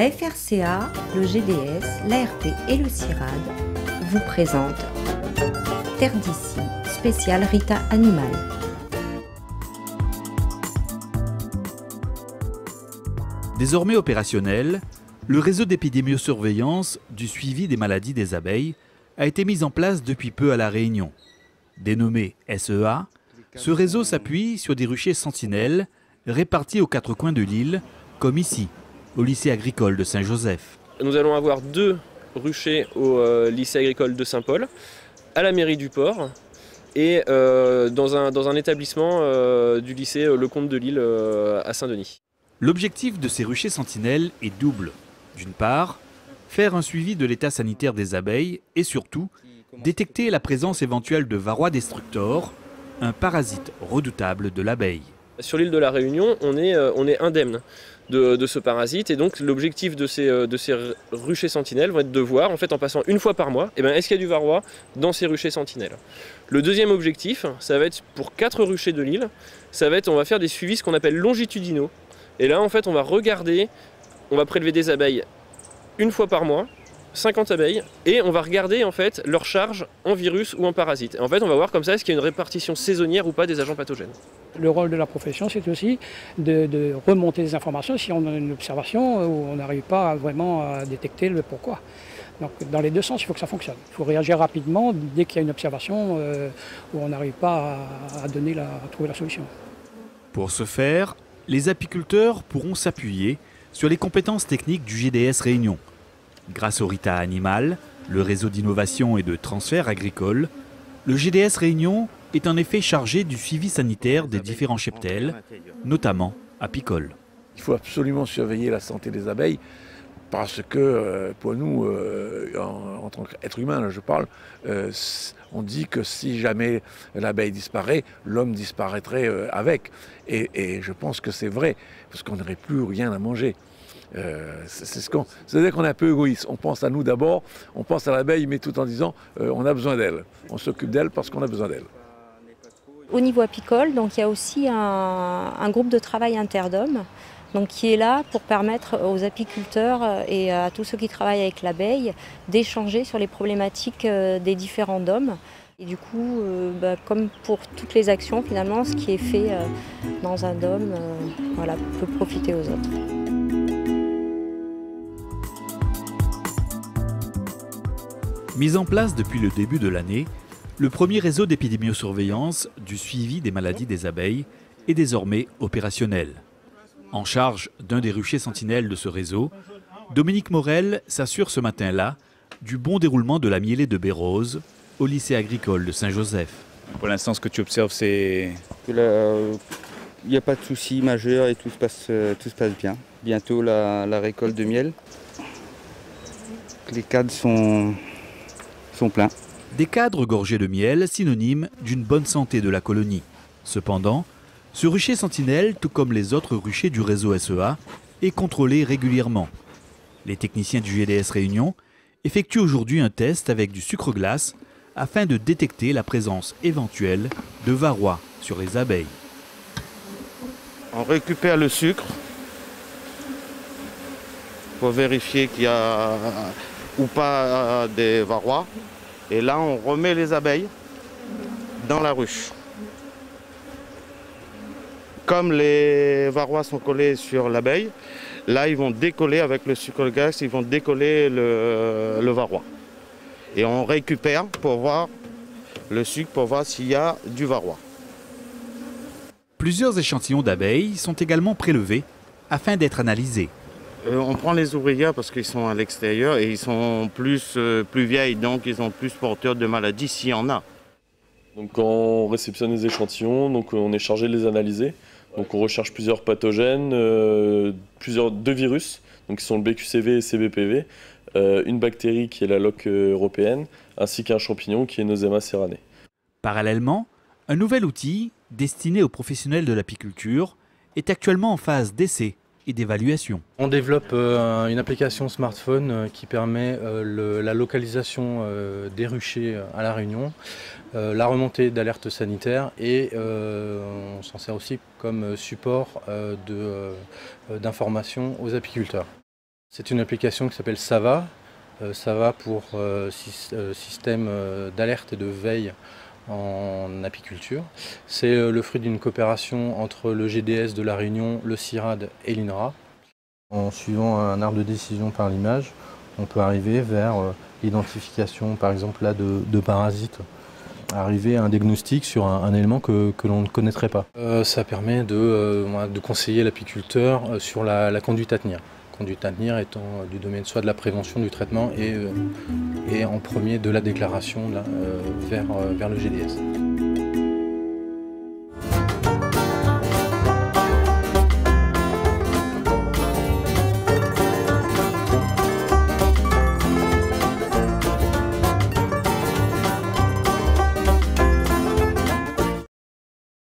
La FRCA, le GDS, l'ARP et le CIRAD vous présentent Terre d'ici, spécial Rita Animal. Désormais opérationnel, le réseau d'épidémiosurveillance du suivi des maladies des abeilles a été mis en place depuis peu à La Réunion. Dénommé SEA, ce réseau s'appuie sur des ruchers sentinelles répartis aux quatre coins de l'île, comme ici, au lycée agricole de Saint-Joseph. Nous allons avoir 2 ruchers au lycée agricole de Saint-Paul, à la mairie du port et dans un établissement du lycée Lecomte de Lille à Saint-Denis. L'objectif de ces ruchers sentinelles est double. D'une part, faire un suivi de l'état sanitaire des abeilles et surtout, détecter la présence éventuelle de varroa destructor, un parasite redoutable de l'abeille. Sur l'île de la Réunion, on est indemne de ce parasite et donc l'objectif de ces ruchers sentinelles va être de voir, en fait en passant une fois par mois, est-ce qu'il y a du varroa dans ces ruchers sentinelles. Le deuxième objectif, ça va être pour 4 ruchers de l'île, on va faire des suivis ce qu'on appelle longitudinaux. Et là en fait on va regarder, on va prélever des abeilles une fois par mois, 50 abeilles, et on va regarder en fait leur charge en virus ou en parasite. Et en fait on va voir comme ça est-ce qu'il y a une répartition saisonnière ou pas des agents pathogènes. Le rôle de la profession, c'est aussi de remonter les informations si on a une observation où on n'arrive pas vraiment à détecter le pourquoi. Donc dans les deux sens, il faut que ça fonctionne. Il faut réagir rapidement dès qu'il y a une observation où on n'arrive pas à trouver la solution. Pour ce faire, les apiculteurs pourront s'appuyer sur les compétences techniques du GDS Réunion. Grâce au Rita Animal, le réseau d'innovation et de transfert agricole, le GDS Réunion est en effet chargé du suivi sanitaire des différents cheptels, notamment apicoles. Il faut absolument surveiller la santé des abeilles parce que pour nous, en tant qu'être humain, je parle, on dit que si jamais l'abeille disparaît, l'homme disparaîtrait avec. Et je pense que c'est vrai, parce qu'on n'aurait plus rien à manger. C'est-à-dire qu'on est un peu égoïste. On pense à nous d'abord, on pense à l'abeille, mais tout en disant on a besoin d'elle. On s'occupe d'elle parce qu'on a besoin d'elle. Au niveau apicole, donc, il y a aussi un groupe de travail interdôme qui est là pour permettre aux apiculteurs et à tous ceux qui travaillent avec l'abeille d'échanger sur les problématiques des différents dômes. Et du coup, comme pour toutes les actions, finalement, ce qui est fait dans un dôme peut profiter aux autres. Mis en place depuis le début de l'année, le premier réseau d'épidémiosurveillance du suivi des maladies des abeilles est désormais opérationnel. En charge d'un des ruchers sentinelles de ce réseau, Dominique Morel s'assure ce matin-là du bon déroulement de la mielée de baies-roses au lycée agricole de Saint-Joseph. Pour l'instant, ce que tu observes, c'est qu'il n'y a pas de soucis majeurs et tout se passe bien. Bientôt la récolte de miel. Les cadres sont pleins. Des cadres gorgés de miel, synonyme d'une bonne santé de la colonie. Cependant, ce rucher sentinelle, tout comme les autres ruchers du réseau SEA, est contrôlé régulièrement. Les techniciens du GDS Réunion effectuent aujourd'hui un test avec du sucre glace afin de détecter la présence éventuelle de varroa sur les abeilles. On récupère le sucre pour vérifier qu'il y a ou pas des varrois. Et là, on remet les abeilles dans la ruche. Comme les varrois sont collés sur l'abeille, là, ils vont décoller avec le sucre glace, ils vont décoller le varroa. Et on récupère pour voir le sucre, pour voir s'il y a du varroa. Plusieurs échantillons d'abeilles sont également prélevés afin d'être analysés. On prend les ouvrières parce qu'ils sont à l'extérieur et ils sont plus vieilles, donc ils sont plus porteurs de maladies s'il y en a. Donc quand on réceptionne les échantillons, on est chargé de les analyser. Donc on recherche plusieurs pathogènes, 2 virus, qui sont le BQCV et CBPV, une bactérie qui est la loque européenne, ainsi qu'un champignon qui est Nosema serranei. Parallèlement, un nouvel outil destiné aux professionnels de l'apiculture est actuellement en phase d'essai et d'évaluation. On développe une application smartphone qui permet la localisation des ruchers à La Réunion, la remontée d'alertes sanitaires et on s'en sert aussi comme support d'information aux apiculteurs. C'est une application qui s'appelle SAVA. SAVA pour système d'alerte et de veille en apiculture. C'est le fruit d'une coopération entre le GDS de La Réunion, le CIRAD et l'INRA. En suivant un arbre de décision par l'image, on peut arriver vers l'identification par exemple là, de parasites, arriver à un diagnostic sur un élément que l'on ne connaîtrait pas. Ça permet de conseiller l'apiculteur sur la conduite à tenir. Conduite à tenir étant du domaine soit de la prévention, du traitement et en premier de la déclaration là, vers le GDS.